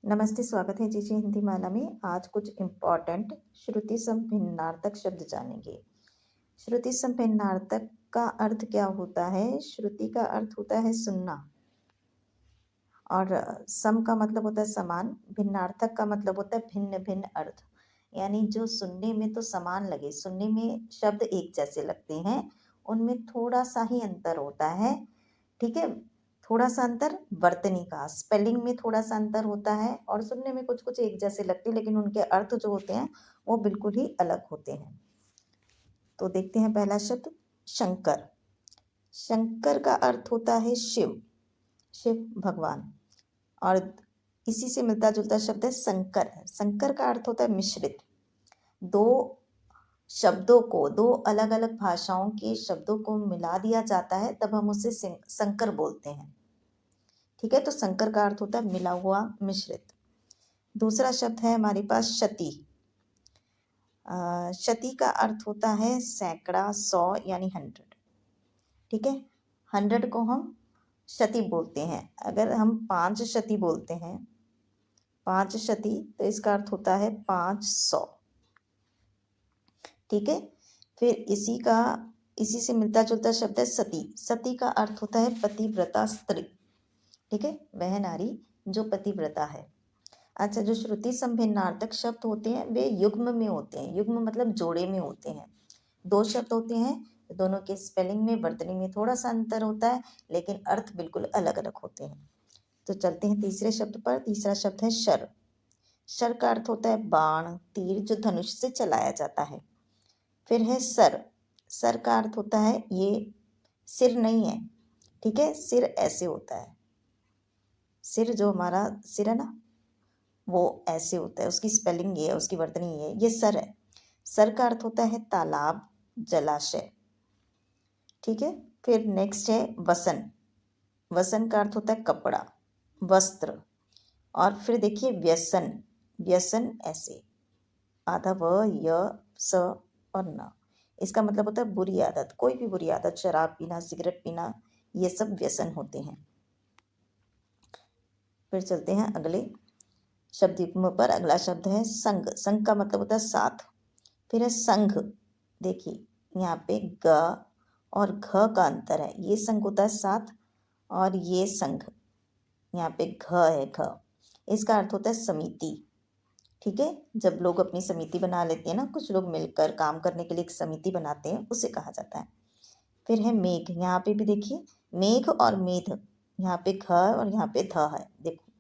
नमस्ते, स्वागत है जीजी हिंदी माला में। आज कुछ इम्पोर्टेंट श्रुति सम भिन्नार्थक शब्द जानेंगे। श्रुति सम भिन्नार्थक का अर्थ क्या होता है? श्रुति का अर्थ होता है सुनना, और सम का मतलब होता है समान। भिन्नार्थक का मतलब होता है भिन्न भिन्न अर्थ, यानी जो सुनने में तो समान लगे, सुनने में शब्द एक जैसे लगते हैं, उनमें थोड़ा सा ही अंतर होता है। ठीक है, थोड़ा सा अंतर वर्तनी का, स्पेलिंग में थोड़ा सा अंतर होता है, और सुनने में कुछ कुछ एक जैसे लगते हैं, लेकिन उनके अर्थ जो होते हैं वो बिल्कुल ही अलग होते हैं। तो देखते हैं पहला शब्द शंकर। शंकर का अर्थ होता है शिव, शिव भगवान। और इसी से मिलता जुलता शब्द है संकर। संकर का अर्थ होता है मिश्रित। दो शब्दों को, दो अलग अलग भाषाओं के शब्दों को मिला दिया जाता है, तब हम उसे संकर बोलते हैं। ठीक है, तो संकर का अर्थ होता है मिला हुआ, मिश्रित। दूसरा शब्द है हमारे पास शती। शती का अर्थ होता है सैकड़ा, 100 यानी 100। ठीक है, 100 को हम शती बोलते हैं। अगर हम 5 शती बोलते हैं, 5 शती, तो इसका अर्थ होता है 500। ठीक है, फिर इसी से मिलता जुलता शब्द है सती। सती का अर्थ होता है पतिव्रता स्त्री। ठीक है, वह नारी जो पतिव्रता है। अच्छा, जो श्रुति संभिन्नार्थक शब्द होते हैं वे युग्म में होते हैं। युग्म मतलब जोड़े में होते हैं। दो शब्द होते हैं, दोनों के स्पेलिंग में, वर्तनी में थोड़ा सा अंतर होता है, लेकिन अर्थ बिल्कुल अलग अलग होते हैं। तो चलते हैं तीसरे शब्द पर। तीसरा शब्द है शर। शर का अर्थ होता है बाण, तीर जो धनुष से चलाया जाता है। फिर है सर। सर का अर्थ होता है ये सिर नहीं है। ठीक है, सिर ऐसे होता है, सिर जो हमारा सिर है ना, वो ऐसे होता है, उसकी स्पेलिंग ये है, उसकी वर्तनी ये है, ये सर है। सर का अर्थ होता है तालाब, जलाशय। ठीक है, फिर नेक्स्ट है वसन। वसन का अर्थ होता है कपड़ा, वस्त्र। और फिर देखिए व्यसन। व्यसन ऐसे, आधा व, य, स और न। इसका मतलब होता है बुरी आदत, कोई भी बुरी आदत, शराब पीना, सिगरेट पीना, ये सब व्यसन होते हैं। फिर चलते हैं अगले शब्द युग्म पर। अगला शब्द है संघ। संघ का मतलब होता है साथ। फिर है संघ। देखिए यहाँ पे ग और घ का अंतर है, ये संघ होता है साथ, और ये संघ, यहाँ पे घ है, घ। इसका अर्थ होता है समिति। ठीक है, जब लोग अपनी समिति बना लेते हैं ना, कुछ लोग मिलकर काम करने के लिए एक समिति बनाते हैं, उसे कहा जाता है। फिर है मेघ। यहाँ पे भी देखिए मेघ और मेध, यहाँ पे घ और यहाँ पे ध है। देखो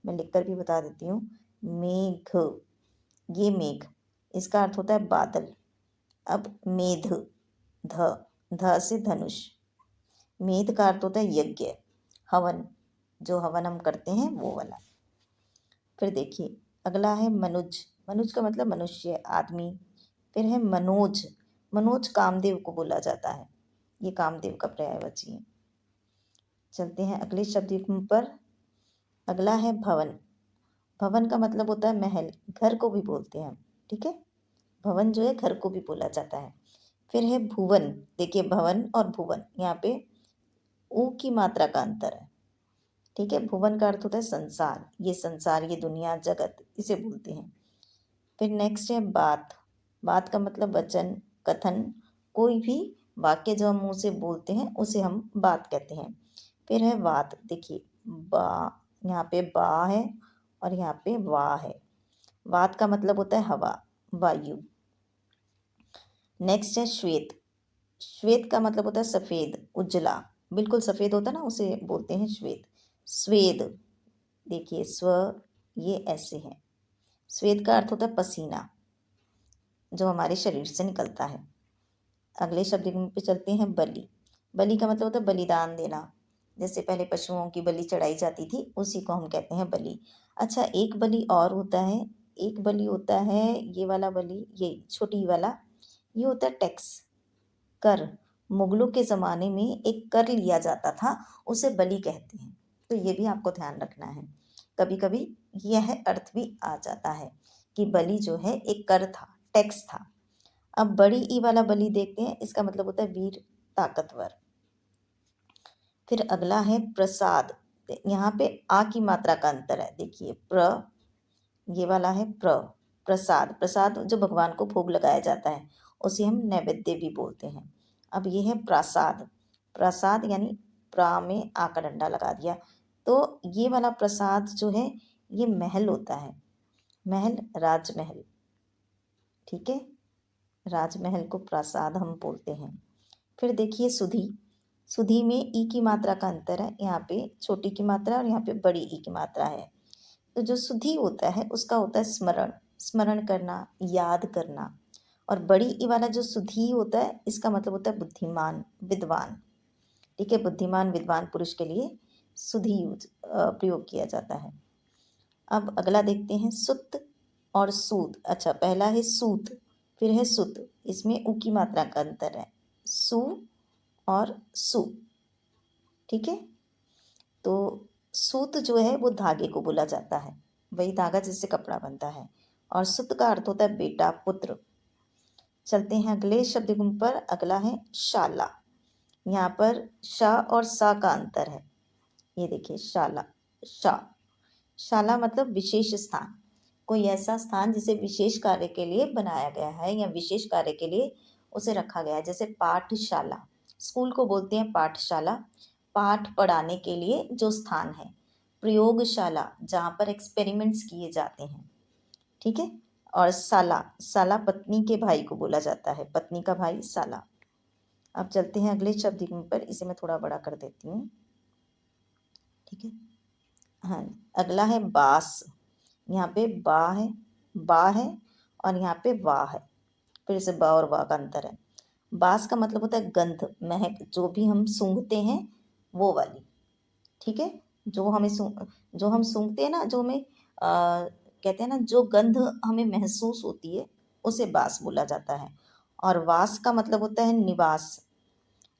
मैं लिखकर भी बता देती हूँ, मेघ, ये मेघ, इसका अर्थ होता है बादल। अब मेध, ध, ध से धनुष। मेध का अर्थ होता है यज्ञ, हवन, जो हवन हम करते हैं वो वाला। फिर देखिए अगला है मनुज। मनुज का मतलब मनुष्य, आदमी। फिर है मनोज। मनोज कामदेव को बोला जाता है, ये कामदेव का पर्यायवाची है। चलते हैं अगले शब्द युग्म पर। अगला है भवन। भवन का मतलब होता है महल, घर को भी बोलते हैं हम। ठीक है, भवन जो है घर को भी बोला जाता है। फिर है भुवन। देखिए भवन और भुवन, यहाँ पे ऊ की मात्रा का अंतर है। ठीक है, भुवन का अर्थ होता है संसार, ये संसार, ये दुनिया, जगत, इसे बोलते हैं। फिर नेक्स्ट है बात। बात का मतलब वचन, कथन, कोई भी वाक्य जो हम मुंह से बोलते हैं उसे हम बात कहते हैं। फिर है वात। देखिए बा, यहाँ पे बा है और यहाँ पे वाह है। वात का मतलब होता है हवा, वायु। नेक्स्ट है श्वेत। श्वेत का मतलब होता है सफ़ेद, उजला, बिल्कुल सफ़ेद होता है ना, उसे बोलते हैं श्वेत। स्वेद, देखिए स्व, ये ऐसे है। स्वेद का अर्थ होता है पसीना, जो हमारे शरीर से निकलता है। अगले शब्द पे चलते हैं बलि। बलि का मतलब होता है बलिदान देना, जैसे पहले पशुओं की बलि चढ़ाई जाती थी, उसी को हम कहते हैं बलि। अच्छा, एक बलि और होता है, एक बलि होता है ये वाला बलि, ये छोटी वाला, ये होता है टैक्स, कर। मुगलों के ज़माने में एक कर लिया जाता था, उसे बलि कहते हैं, तो ये भी आपको ध्यान रखना है। कभी कभी यह अर्थ भी आ जाता है कि बलि जो है एक कर था, टैक्स था। अब बड़ी ई वाला बलि देखते हैं, इसका मतलब होता है वीर, ताकतवर। फिर अगला है प्रसाद। तो यहाँ पे आ की मात्रा का अंतर है। देखिए ये वाला है प्रसाद। प्रसाद जो भगवान को भोग लगाया जाता है उसे हम नैवेद्य भी बोलते हैं। अब ये है प्रासाद। प्रसाद यानी प्रा में आ का डंडा लगा दिया, तो ये वाला प्रसाद जो है ये महल होता है। महल, राजमहल। ठीक है, राजमहल को प्रासाद हम बोलते हैं। फिर देखिए सुधी। सुधी में ई की मात्रा का अंतर है। यहाँ पे छोटी की मात्रा और यहाँ पे बड़ी ई की मात्रा है। तो जो सुधी होता है उसका होता है स्मरण, स्मरण करना, याद करना। और बड़ी ई वाला जो सुधी होता है इसका मतलब होता है बुद्धिमान, विद्वान। ठीक है, बुद्धिमान विद्वान पुरुष के लिए सुधी प्रयोग किया जाता है। अब अगला देखते हैं सुत और सूत। अच्छा, पहला है सूत, फिर है सुत। इसमें उ की मात्रा का अंतर है, सु और सु। ठीक है, तो सूत जो है वो धागे को बोला जाता है, वही धागा जिससे कपड़ा बनता है। और सुत का अर्थ होता है बेटा, पुत्र। चलते हैं अगले शब्द पर। अगला है शाला। यहाँ पर शा और सा का अंतर है। ये देखिए शाला, शा। शाला मतलब विशेष स्थान, कोई ऐसा स्थान जिसे विशेष कार्य के लिए बनाया गया है या विशेष कार्य के लिए उसे रखा गया है। जैसे पाठशाला, स्कूल को बोलते हैं पाठशाला, पाठ पढ़ाने के लिए जो स्थान है। प्रयोगशाला, जहाँ पर एक्सपेरिमेंट्स किए जाते हैं। ठीक है, और साला, साला पत्नी के भाई को बोला जाता है, पत्नी का भाई साला। अब चलते हैं अगले शब्द पर, इसे मैं थोड़ा बड़ा कर देती हूँ। ठीक है, हाँ, अगला है बास। यहाँ पे बा है और यहाँ पे वाह है। फिर से बा और वाह का अंतर है। बास का मतलब होता है गंध, महक, जो भी हम सूंघते हैं वो वाली। ठीक है, जो हम सूंघते हैं ना, जो हमें कहते हैं ना, जो गंध हमें महसूस होती है उसे बास बोला जाता है। और वास का मतलब होता है निवास,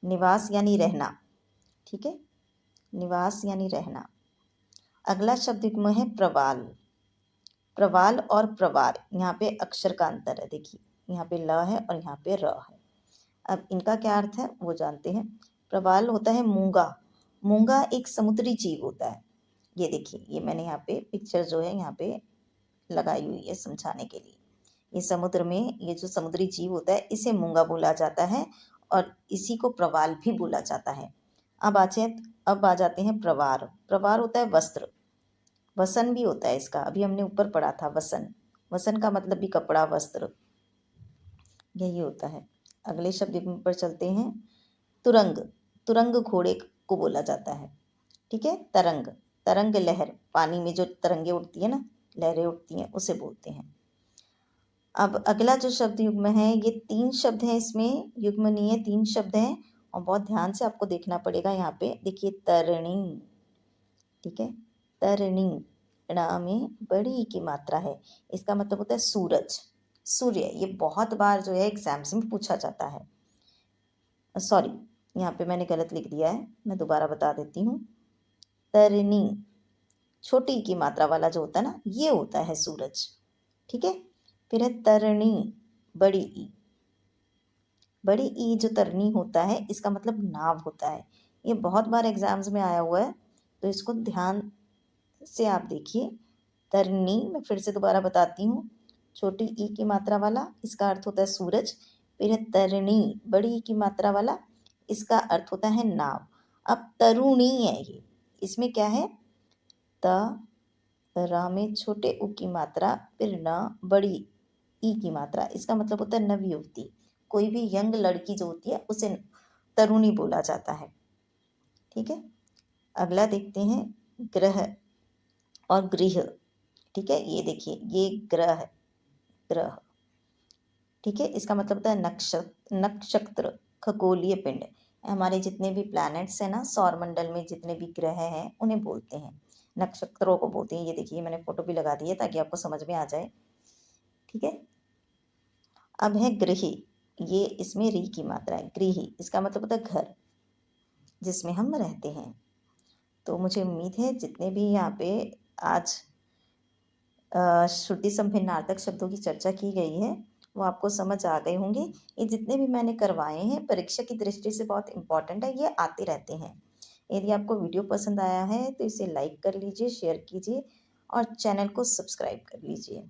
निवास यानी रहना। ठीक है, निवास यानी रहना। अगला शब्द है प्रवाल। प्रवाल और प्रवार, यहाँ पे अक्षर का अंतर है। देखिए, यहाँ पे ल है और यहाँ पे र है। अब इनका क्या अर्थ है वो जानते हैं। प्रवाल होता है मूंगा। मूंगा एक समुद्री जीव होता है। ये देखिए, ये मैंने यहाँ पे पिक्चर जो है यहाँ पे लगाई हुई है समझाने के लिए। ये समुद्र में ये जो समुद्री जीव होता है इसे मूंगा बोला जाता है और इसी को प्रवाल भी बोला जाता है। अब आ जाते हैं प्रवार। प्रवार होता है वस्त्र, वसन भी होता है इसका, अभी हमने ऊपर पढ़ा था वसन। वसन का मतलब भी कपड़ा, वस्त्र, यही होता है। अगले शब्द पर चलते हैं। तुरंग। तुरंग घोड़े को बोला जाता है। ठीक है, तरंग, तरंग लहर, पानी में जो तरंगे उठती है ना, लहरें उठती हैं, उसे बोलते हैं। अब अगला जो शब्द युग्म है, ये 3 शब्द हैं, इसमें युग्मनीय 3 शब्द हैं और बहुत ध्यान से आपको देखना पड़ेगा। यहाँ पे देखिए तरणी। ठीक है, तरणी, ण में बड़ी ई की मात्रा है। इसका मतलब होता है सूरज, सूर्य। ये बहुत बार जो है एग्जाम्स में पूछा जाता है। सॉरी, यहाँ पे मैंने गलत लिख दिया है, मैं दोबारा बता देती हूँ। तरनी, छोटी ई की मात्रा वाला जो होता है ना, ये होता है सूरज। ठीक है, फिर है तरणी, बड़ी ई। बड़ी ई जो तरनी होता है इसका मतलब नाव होता है। ये बहुत बार एग्जाम्स में आया हुआ है, तो इसको ध्यान से आप देखिए। तरनी, मैं फिर से दोबारा बताती हूँ, छोटी ई की मात्रा वाला, इसका अर्थ होता है सूरज। फिर है तरणी, बड़ी ई की मात्रा वाला, इसका अर्थ होता है नाव। अब तरुणी है ये, इसमें क्या है, त, रा में छोटे उ की मात्रा, फिर न, बड़ी ई की मात्रा, इसका मतलब होता है नवयुवती। कोई भी यंग लड़की जो होती है उसे तरुणी बोला जाता है। ठीक है, अगला देखते हैं ग्रह और गृह। ठीक है, ये देखिए, ये ग्रह है, ग्रह। ठीक है, इसका मतलब होता है नक्षत्र, नक्षत्र, खगोलीय पिंड। हमारे जितने भी प्लैनेट्स हैं ना, सौर मंडल में जितने भी ग्रह हैं उन्हें बोलते हैं, नक्षत्रों को बोलते हैं। ये देखिए, मैंने फोटो भी लगा दी है ताकि आपको समझ में आ जाए। ठीक है, अब है गृही। ये इसमें री की मात्रा है, गृही, इसका मतलब होता है घर जिसमें हम रहते हैं। तो मुझे उम्मीद है जितने भी यहाँ पे आज श्रुति संभिन्नार्थक शब्दों की चर्चा की गई है वो आपको समझ आ गए होंगे। ये जितने भी मैंने करवाए हैं परीक्षा की दृष्टि से बहुत इम्पोर्टेंट है, ये आते रहते हैं। यदि आपको वीडियो पसंद आया है तो इसे लाइक कर लीजिए, शेयर कीजिए और चैनल को सब्सक्राइब कर लीजिए।